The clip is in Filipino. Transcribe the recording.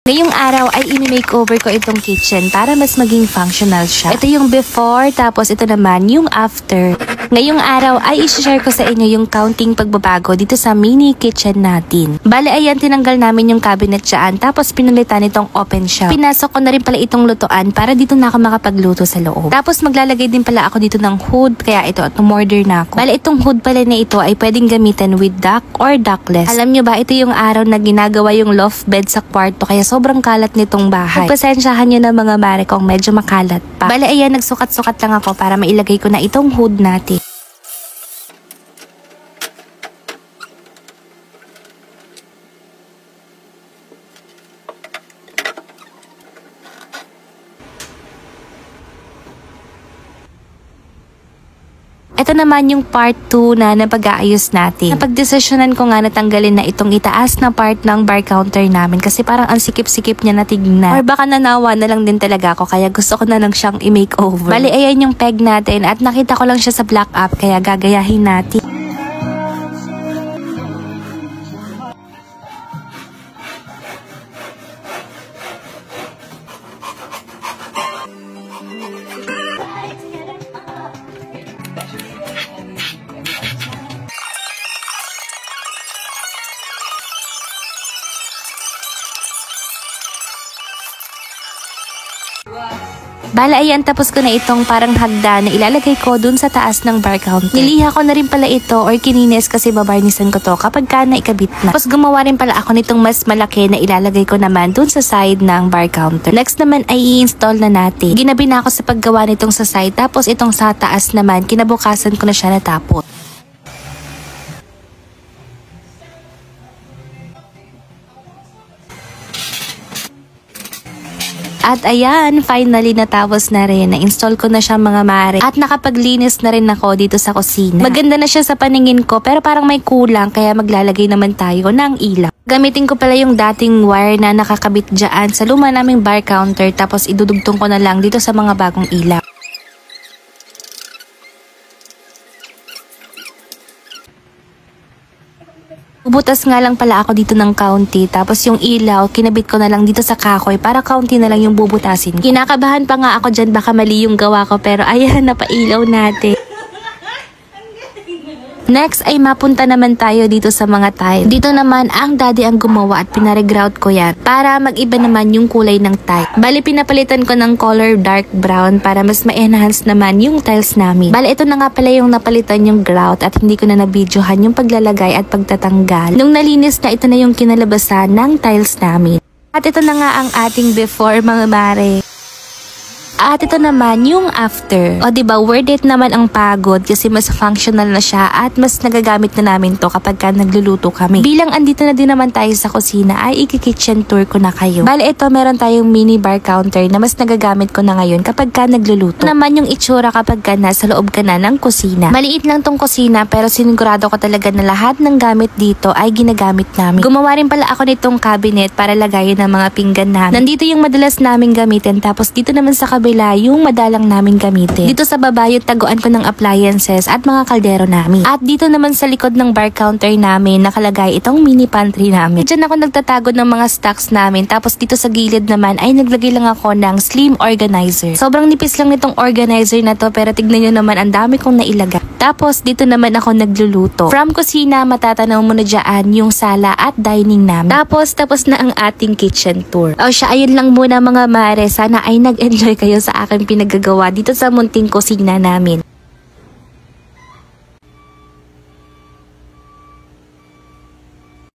Ngayong araw ay ini-makeover ko itong kitchen para mas maging functional siya. Ito yung before, tapos ito naman yung after. Ngayong araw ay i-share ko sa inyo yung counting pagbabago dito sa mini kitchen natin. Bale ayan, tinanggal namin yung cabinet dyan, tapos pinalitan itong open shelf. Pinasok ko na rin pala itong lutuan para dito na ako makapagluto sa loob. Tapos maglalagay din pala ako dito ng hood, kaya ito at umorder na ako. Bale itong hood pala na ito ay pwedeng gamitin with duck or duckless. Alam nyo ba, ito yung araw na ginagawa yung loft bed sa kwarto, kaya sobrang kalat nitong bahay. Pagpasensyahan nyo na mga mare kung medyo makalat pa. Bale ayan, nagsukat-sukat lang ako para mailagay ko na itong hood natin. Ito naman yung part 2 na pag-aayos natin. Napagdesisyonan ko nga natanggalin na itong itaas na part ng bar counter namin kasi parang ang sikip-sikip niya na tignan. Or baka nanawa na lang din talaga ako kaya gusto ko na lang siyang i-makeover. Bali ayan yung peg natin at nakita ko lang siya sa black app kaya gagayahin natin. Bala ayan, tapos ko na itong parang hagda na ilalagay ko dun sa taas ng bar counter. Niliha ko na rin pala ito or kininis kasi babarnisan ko to kapag ka naikabit na. Tapos gumawa rin pala ako nitong mas malaki na ilalagay ko naman dun sa side ng bar counter. Next naman ay i-install na natin. Ginabi na ako sa paggawa nitong sa side, tapos itong sa taas naman kinabukasan ko na siya natapos. At ayan, finally natapos na rin. Na-install ko na siya mga mare. At nakapaglinis na rin ako dito sa kusina. Maganda na siya sa paningin ko pero parang may kulang kaya maglalagay naman tayo ng ilaw. Gamitin ko pala yung dating wire na nakakabit dyan sa luma naming bar counter tapos idudugtong ko na lang dito sa mga bagong ilaw. Bubutas nga lang pala ako dito ng kaunti, tapos yung ilaw, kinabit ko na lang dito sa kahoy para kaunti na lang yung bubutasin. Kinakabahan pa nga ako dyan, baka mali yung gawa ko, pero ayan, napailaw natin. Next ay mapunta naman tayo dito sa mga tile. Dito naman ang daddy ang gumawa at pinaregrout ko yan para mag-iba naman yung kulay ng tile. Bali pinapalitan ko ng color dark brown para mas ma-enhance naman yung tiles namin. Bali ito na nga pala yung napalitan yung grout at hindi ko na nabidyohan yung paglalagay at pagtatanggal. Nung nalinis na, ito na yung kinalabasan ng tiles namin. At ito na nga ang ating before mga mare. At ito naman yung after. O diba, worth it naman ang pagod kasi mas functional na siya at mas nagagamit na namin to kapag ka nagluluto kami. Bilang andito na din naman tayo sa kusina ay i-kitchen tour ko na kayo. Bale ito, meron tayong mini bar counter na mas nagagamit ko na ngayon kapag ka nagluluto. Ito naman yung itsura kapag ka nasa loob ka na ng kusina. Maliit lang tong kusina pero sinigurado ko talaga na lahat ng gamit dito ay ginagamit namin. Gumawa rin pala ako nitong cabinet para lagayin ng mga pinggan namin. Nandito yung madalas namin gamitin, tapos dito naman sa kabila yung madalang namin gamitin. Dito sa baba yung taguan ko ng appliances at mga kaldero namin. At dito naman sa likod ng bar counter namin nakalagay itong mini pantry namin. Diyan ako nagtatago ng mga stocks namin, tapos dito sa gilid naman ay naglagay lang ako ng slim organizer. Sobrang nipis lang nitong organizer na to pero tignan nyo naman ang dami kong nailagay. Tapos dito naman ako nagluluto. From kusina matatanaw mo na dyan yung sala at dining namin. Tapos na ang ating kitchen tour. O siya, ayun lang muna mga mare. Sana ay nag-enjoy kayo sa aking pinagagawa dito sa munting kusina namin.